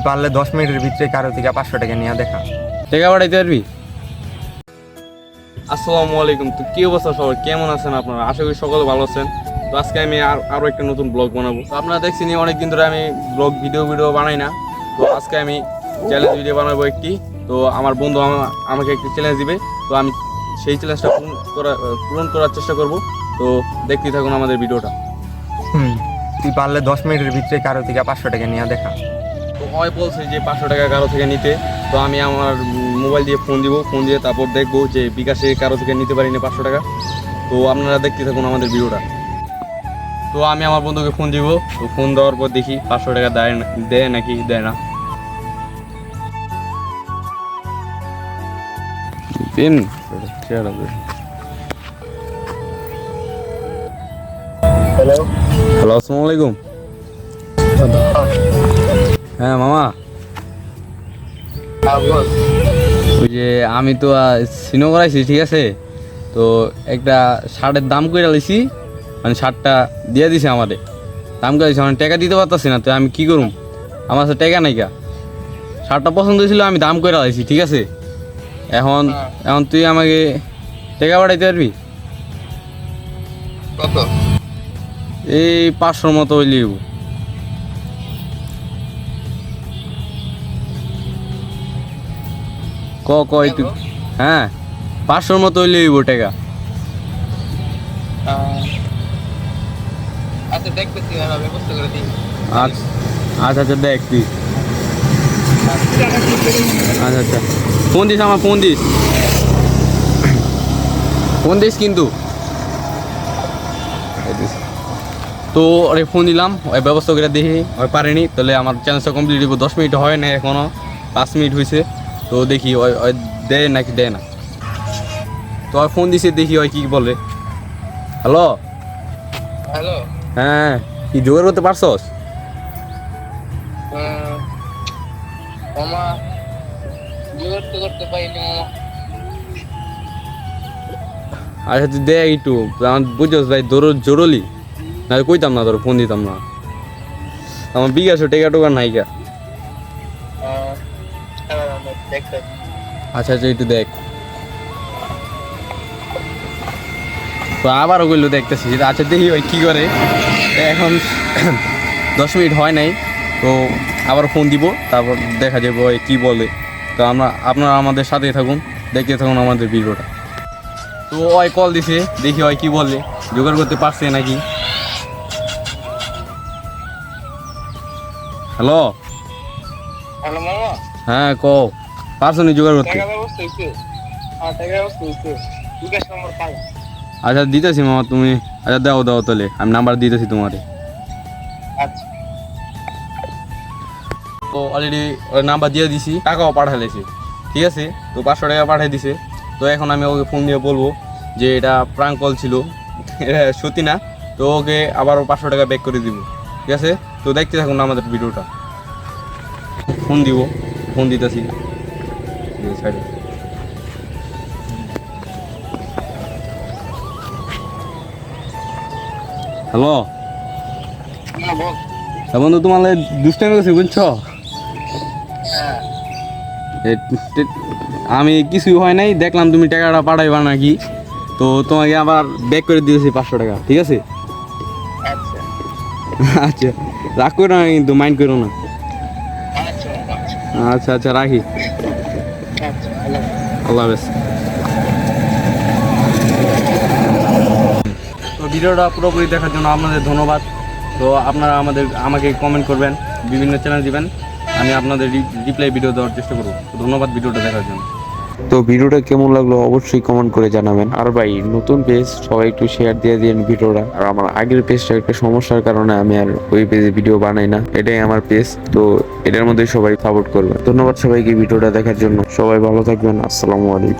পারলে 10 মিনিটের ভিতরে কারো থেকে 500 টাকা নিয়ে দেখা। টাকা পাঠাইতে পারবি? আসসালামু আলাইকুম। তো কি অবস্থা সবার, কেমন আছেন আপনারা? আশা করি সকলে ভালো আছেন। তো আজকে আমি আরও একটা নতুন ব্লগ বানাবো। তো আপনারা দেখছেন অনেকদিন ধরে আমি ব্লগ ভিডিও বানাই না। তো আজকে আমি চ্যালেঞ্জ ভিডিও বানাবো একটি। তো আমার বন্ধু আমাকে একটি চ্যালেঞ্জ দিবে। তো আমি সেই চ্যালেঞ্জটা পূরণ করার চেষ্টা করব। তো দেখতেই থাকুন আমাদের ভিডিওটা। তুই পারলে 10 মিনিটের ভিতরে কারো থেকে 500 টাকা নিয়ে দেখা। তো হয় বলছে যে 500 টাকা কারো থেকে নিতে। তো আমি আমার মোবাইল দিয়ে ফোন দিয়ে তারপর দেখবো যে বিকাশে কারো থেকে নিতে পারি না 500 টাকা। তো আপনারা দেখতে থাকুন আমাদের ভিডিওটা। তো আমি আমার বন্ধুকে ফোন দিব। তো ফোন দেওয়ার পর দেখি 500 টাকা দেয় নাকি দেয় না। হ্যালো, আসসালামু আলাইকুম। হ্যাঁ মামা, ওই যে আমি তো সিনো করাইছি, ঠিক আছে? তো একটা শার্টের দাম করে লাইছি, মানে শার্টটা দিয়ে দিছে আমাদের, দাম করে দিছে, মানে টাকা দিতে পারতাছি না। তো আমি কি করুম, আমার কাছে টাকা নাই কা। শার্টটা পছন্দ হয়েছিল, আমি দাম করে লাইছি, ঠিক আছে? এখন এখন তুই আমাকে টাকা পাঠাইতে পারবি? কত? এই 500 মতো হইলে একটু। হ্যাঁ, 500 মতো হইলে টাকা। আচ্ছা দেখবে, তুই আমার ব্যবস্থা করে দিই। আচ্ছা আচ্ছা আচ্ছা, দেখ তুই। আচ্ছা আচ্ছা, ফোন দিস, আমার ফোন দিস কিন্তু। তো ওরে ফোন দিলাম, ওই ব্যবস্থা করে দেখি ওই পারেনি, তাহলে আমার চ্যালেঞ্জটা কমপ্লিট হইব। 10 মিনিট হয় না, এখনও 5 মিনিট হয়েছে। তো দেখি ওই দেয় নাকি দেয় না। তো ওই ফোন দিছে, দেখি ওই কি বলে। Hello hello. হ্যাঁ, কি জোগাড় করতে পারছস? মামা জোগাড় তো করতে পারিনি মামা। আচ্ছা তুই দেখ একটু, আমার বুঝছস ভাই, জরুরি না কইতাম না, তোর ফোন দিতাম না। আমার বিকাশ টেকা টোকা নাই কা। আচ্ছা আচ্ছা, একটু দেখ। তো আবারও কইলো দেখতেছি। আচ্ছা দেখি ভাই কী করে। এখন 10 মিনিট হয় নাই, তো আবার ফোন দিব, তারপর দেখা যাবে ওই কী বলে। তো আপনারা আমাদের সাথেই থাকুন, দেখতে থাকুন আমাদের ভিডিওটা। তো ওই কল দিছে, দেখি ওই কী বলে, জোগাড় করতে পারছে নাকি। হ্যালো হ্যালো মামা। হ্যাঁ ক, পারছো নি জোগাড় করতে? টাকা ব্যবস্থা হইছে? হ্যাঁ, টাকা ব্যবস্থা হইছে। বিকাশ নম্বর পাই? আচ্ছা দিতেছি মামা, তুমি আচ্ছা দাও তাহলে, আমি নাম্বার দিতেছি তোমারে। আচ্ছা। তো অলরেডি ওর নাম্বার দিয়ে দিছি, টাকাও পাঠালেছি, ঠিক আছে? তো 500 টাকা পাঠিয়ে দিছে। তো এখন আমি ওকে ফোন দিয়ে বলবো যে এটা প্রাঙ্ক কল ছিল, এটা সত্যি না। তো ওকে আবারও 500 টাকা ব্যাক করে দিব, ঠিক আছে? তো দেখতে থাকুন আমাদের ভিডিওটা। ফোন দিব, ফোন দিতেছি সাইডে। হ্যালো না বল। বন্ধু, তোমার দুষ্টামি গেছে বুঝছো? হ্যাঁ। আমি কিছুই হয় নাই, দেখলাম তুমি টাকাটা পাঠাইবা নাকি। তো তোমাকে আবার ব্যাক করে দিয়েছি 500 টাকা, ঠিক আছে? আচ্ছা আচ্ছা, রাগ করো না কিন্তু, মাইন্ড করো না। আচ্ছা আচ্ছা আচ্ছা, রাখি। আচ্ছা, হ্যালো। আল্লাহ হাফেজ। তো ভিডিওটা পুরোপুরি দেখার জন্য আপনাদের ধন্যবাদ। তো আপনারা আমাকে কমেন্ট করবেন, বিভিন্ন চ্যানেল দিবেন, আমি আপনাদের রিপ্লাই ভিডিও দেওয়ার চেষ্টা করব। তো ধন্যবাদ ভিডিওটা দেখার জন্য। তো ভিডিওটা কেমন লাগলো অবশ্যই কমেন্ট করে জানাবেন। আর ভাই, নতুন পেজ, সবাই একটু শেয়ার দিয়ে দিন ভিডিওটা। আর আমার আগের পেজটা একটা সমস্যার কারণে আমি আর ওই পেজে ভিডিও বানাই না, এটাই আমার পেজ। তো এটার মধ্যে সবাই সাপোর্ট করবেন। ধন্যবাদ সবাইকে ভিডিওটা দেখার জন্য। সবাই ভালো থাকবেন। আসসালামু আলাইকুম।